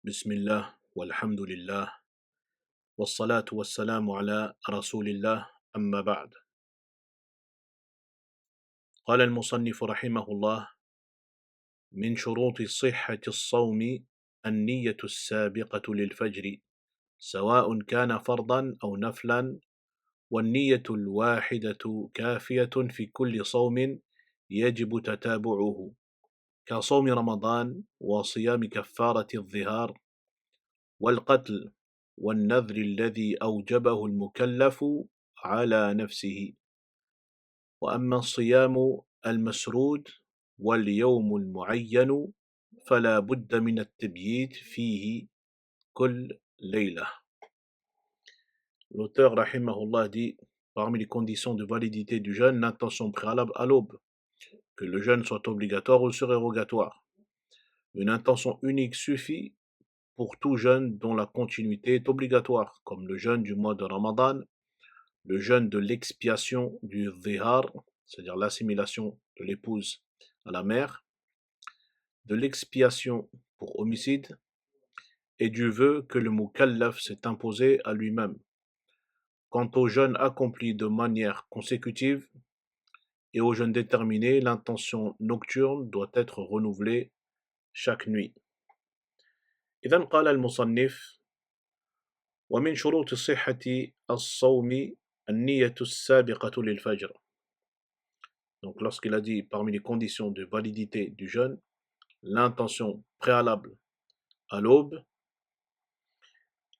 بسم الله والحمد لله والصلاة والسلام على رسول الله أما بعد. قال المصنف رحمه الله: من شروط صحة الصوم النية السابقة للفجر سواء كان فرضا أو نفلا، والنية الواحدة كافية في كل صوم يجب تتابعه، كصوم رمضان وصيام كفارة الظهار والقتل والنذر الذي أوجبه المكلف على نفسه. وأما الصيام المسرود واليوم المعين فلا بد من التبييت فيه كل ليلة. L'auteur rahimahullah dit: parmi les conditions de validité du jeûne, l'intention préalable à l'aube, que le jeûne soit obligatoire ou surérogatoire. Une intention unique suffit pour tout jeûne dont la continuité est obligatoire, comme le jeûne du mois de Ramadan, le jeûne de l'expiation du dhihar, c'est-à-dire l'assimilation de l'épouse à la mère, de l'expiation pour homicide, et du vœu que le mukallaf s'est imposé à lui-même. Quant au jeûne accompli de manière consécutive et au jeûne déterminé, l'intention nocturne doit être renouvelée chaque nuit. إذن قال المصنف: ومن شروط صحة الصوم النية السابقة للفجر. Donc lorsqu'il a dit parmi les conditions de validité du jeûne, l'intention préalable à l'aube,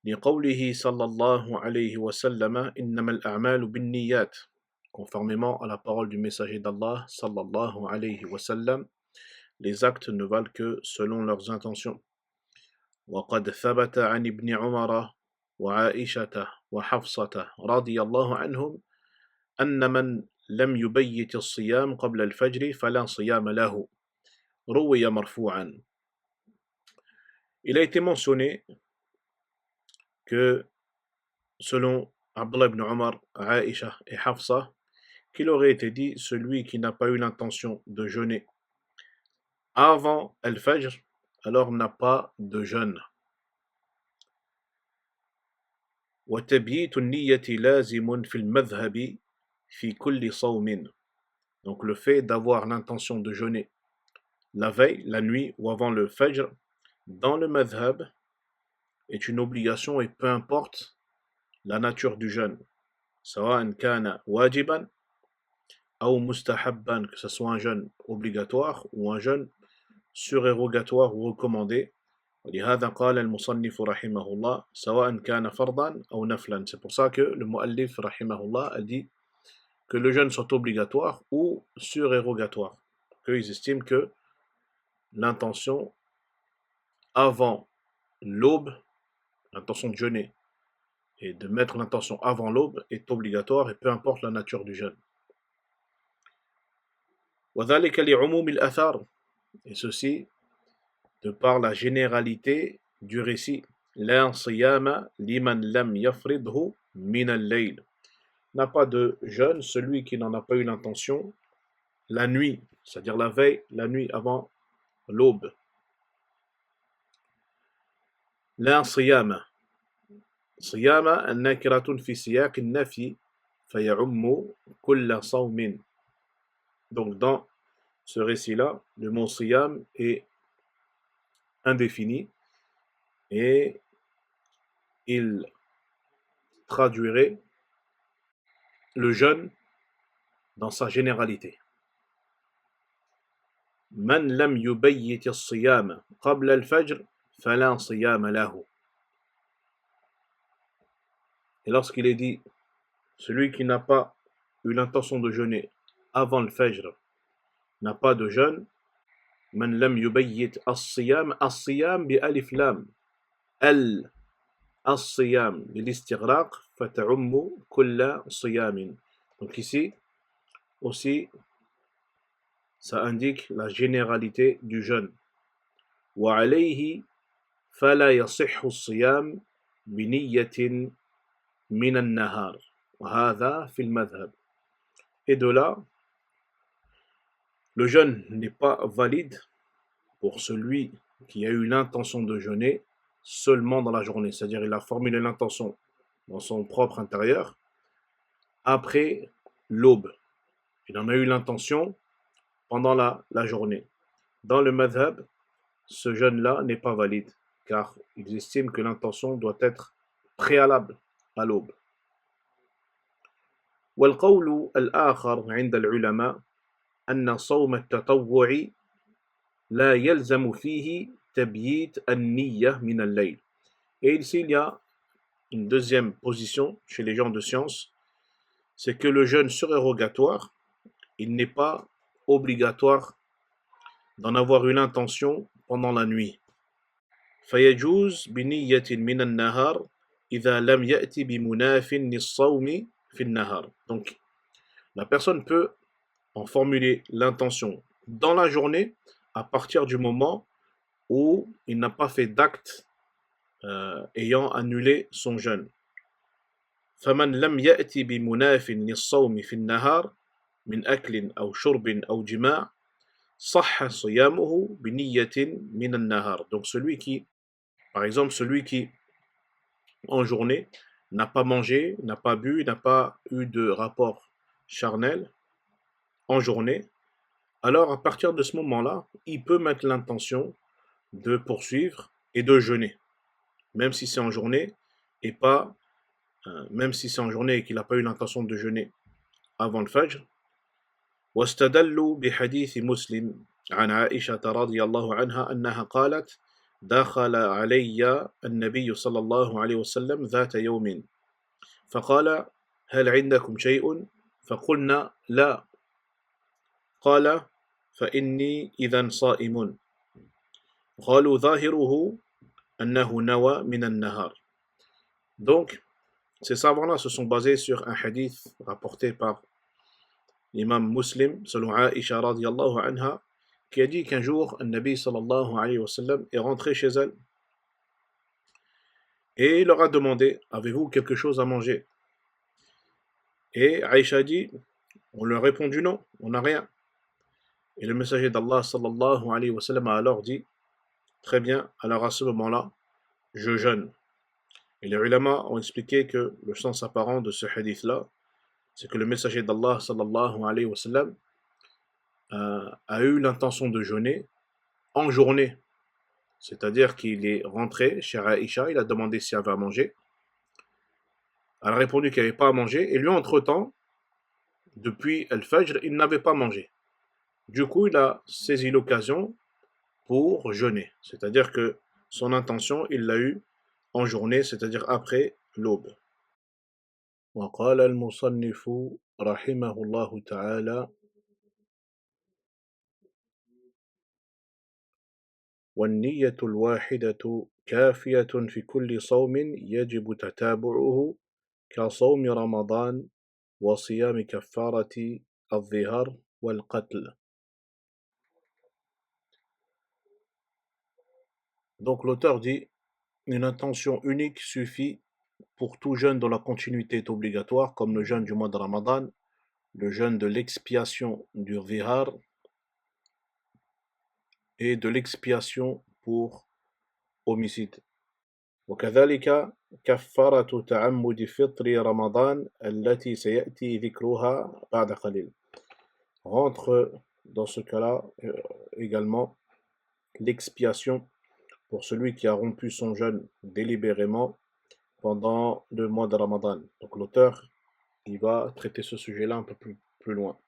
لقوله صلى الله عليه وسلم إنما الأعمال بالنيات, conformément à la parole du messager d'Allah sallallahu alayhi wa sallam, les actes ne valent que selon leurs intentions. وقد ثبت عن ابن عمر وعائشة وحفصة رضي الله عنهم أن من لم يبيت الصيام قبل الفجر فلا صيام له, روي مرفوعا. Il a été mentionné que selon Abdullah ibn Omar, Aïcha et Hafsa, qu'il aurait été dit: celui qui n'a pas eu l'intention de jeûner avant Al-Fajr, alors n'a pas de jeûne. وتبييت النية لازم في المذهب في كل صوم. Donc le fait d'avoir l'intention de jeûner la veille, la nuit ou avant le Fajr dans le madhab est une obligation, et peu importe la nature du jeûne, سواء كان واجبا أو mustahabban, que ce soit un jeûne obligatoire ou un jeûne surérogatoire ou recommandé. ولهذا قال المصنف رحمه الله سواء كان فرضا أو نفلا. C'est pour ça que le muallif rahimahullah a dit que le jeûne soit obligatoire ou surérogatoire, qu'ils estiment que l'intention avant l'aube, l'intention de jeûner et de mettre l'intention avant l'aube est obligatoire, et peu importe la nature du jeûne. وذلك لعموم الآثار, et ceci de par la généralité du récit. La siyama liman lam yafridhu min al-layl. N'a pas de jeûne celui qui n'en a pas eu l'intention la nuit, c'est-à-dire la veille, la nuit avant l'aube. La siyama. Siyama nakiratun fi siyaq an-nafi fay'ummu kull sawmin. Donc dans ce récit-là, le mot siyam est indéfini et il traduirait le jeûne dans sa généralité. Man lam yubayyit as-siyam qabla al-fajr fala siyam lahu. Et lorsqu'il est dit celui qui n'a pas eu l'intention de jeûner avant le fajr n'a pas de jeûne, man lam yubayyit as-siyam, as-siyam bi alif lam, al as-siyam bil-istighraq fata'ummu kulla siyamin. Donc ici aussi ça indique la généralité du jeûne. Wa alayhi fala yasihhu as-siyam bi niyyatin min an-nahar wa hadha fi al-madhhab. Et de là, le jeûne n'est pas valide pour celui qui a eu l'intention de jeûner seulement dans la journée, c'est-à-dire il a formulé l'intention dans son propre intérieur après l'aube. Il en a eu l'intention pendant la journée. Dans le madhab, ce jeûne-là n'est pas valide, car ils estiment que l'intention doit être préalable à l'aube. والقول الآخر عند العلماء أن صوم التطوع لا يلزم فيه تبييت النية من الليل. Et ici, il y a une deuxième position chez les gens de science, c'est que le jeûne surérogatoire, il n'est pas obligatoire d'en avoir une intention pendant la nuit. فيجوز بنية من النهار إذا لم يأتي بمناف للصوم في النهار. Donc, la personne peut en formuler l'intention dans la journée à partir du moment où il n'a pas fait d'acte ayant annulé son jeûne. فمن لم يأتي بمناف للصوم في النهار من أكل أو شرب أو جماع صح صيامه بنية من النهار. Donc celui qui, par exemple, celui qui en journée n'a pas mangé, n'a pas bu, n'a pas eu de rapport charnel en journée, alors à partir de ce moment-là, il peut mettre l'intention de poursuivre et de jeûner, même si c'est en journée et pas, même si c'est en journée et qu'il n'a pas eu l'intention de jeûner avant le Fajr. واستدلوا بحديث مسلم عن عائشة رضي الله عنها أنها قالت: دخل علي النبي صلى الله عليه وسلم ذات يوم فقال: هل عندكم شيء؟ فقلنا: لا. قال: فإني إذا صائم. قالوا: ظاهره أنه نوى من النهار. Donc, ces savants-là se sont basés sur un hadith rapporté par l'imam Muslim, selon Aïcha radiallahu anha, qui a dit qu'un jour, un Nabi sallallahu alayhi wa sallam est rentré chez elle et il leur a demandé: avez-vous quelque chose à manger? Et Aïcha a dit: on lui a répondu non, on n'a rien. Et le messager d'Allah sallallahu alayhi wa sallam a alors dit: très bien, alors à ce moment-là, je jeûne. Et les ulama ont expliqué que le sens apparent de ce hadith-là, c'est que le messager d'Allah sallallahu alayhi wa sallam a eu l'intention de jeûner en journée. C'est-à-dire qu'il est rentré chez Aïcha, il a demandé s'il y avait à manger. Elle a répondu qu'il n'y avait pas à manger. Et lui, entre-temps, depuis Al-Fajr, il n'avait pas mangé. Du coup, il a saisi l'occasion pour jeûner. C'est-à-dire que son intention, il l'a eue en journée, c'est-à-dire après l'aube. وقال المصنف رحمه الله تعالى: والنية الواحدة كافية في كل صوم يجب تتابعه كصوم رمضان وصيام كفارة الظهر والقتل. Donc l'auteur dit: une intention unique suffit pour tout jeûne dont la continuité est obligatoire, comme le jeûne du mois de Ramadan, le jeûne de l'expiation du Zihar et de l'expiation pour homicide. وكذلك كفارة تعمد فطر رمضان التي سيأتي ذكرها بعد قليل. Rentre dans ce cas-là également l'expiation pour celui qui a rompu son jeûne délibérément pendant le mois de Ramadan. Donc l'auteur, il va traiter ce sujet-là un peu plus loin.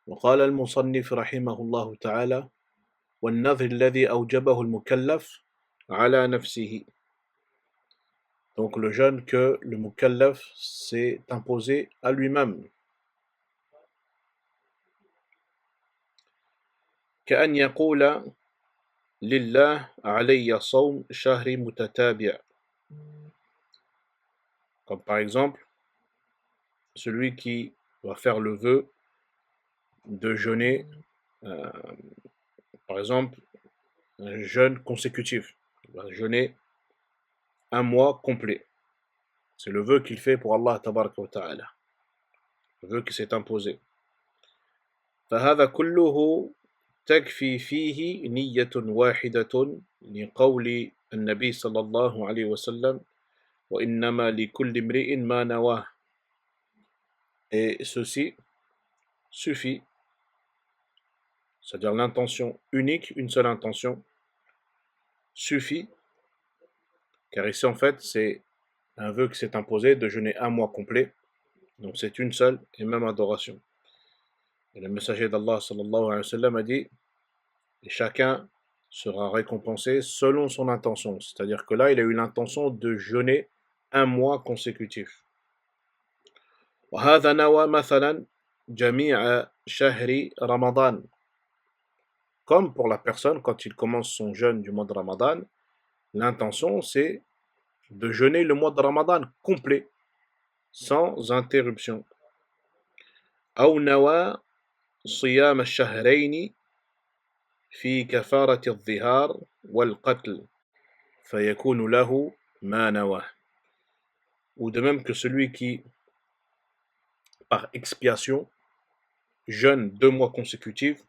وقال المصنف رحمه الله تعالى: والنذر الذي أوجبه المكلف على نفسه. Donc le jeûne que le mukallaf s'est imposé à lui-même. كأن يقول لله علي صوم شهر متتابع. Comme par exemple, celui qui va faire le vœu de jeûner, par exemple, un jeûne consécutif. Il va jeûner un mois complet. C'est le vœu qu'il fait pour Allah tabaraka wa ta'ala. vœu qui s'est imposé. فهذا كله تكفي فيه نية واحدة لقول النبي صلى الله عليه وسلم وإنما لكل امرئ ما نواه. Et ceci suffit, c'est-à-dire l'intention unique, une seule intention, suffit, car ici en fait c'est un vœu qui s'est imposé de jeûner un mois complet, donc c'est une seule et même adoration. Et le messager d'Allah sallallahu alayhi wa sallam a dit, et chacun sera récompensé selon son intention, c'est-à-dire que là il a eu l'intention de jeûner un mois consécutif. وهذا نوى مثلا جميع شهر رمضان, comme pour la personne quand il commence son jeûne du mois de Ramadan, l'intention c'est de jeûner le mois de Ramadan complet, sans interruption. أو نوى صيام الشهرين في كفارة الظهار والقتل فيكون له ما نواه. Ou de même que celui qui, par expiation, jeûne 2 mois consécutifs,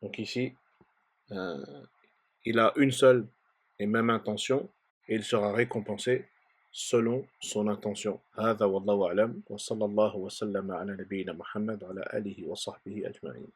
donc ici, il a une seule et même intention, et il sera récompensé selon son intention. هذا والله أعلم وصلى الله وسلم على نبينا محمد وعلى آله وصحبه أجمعين.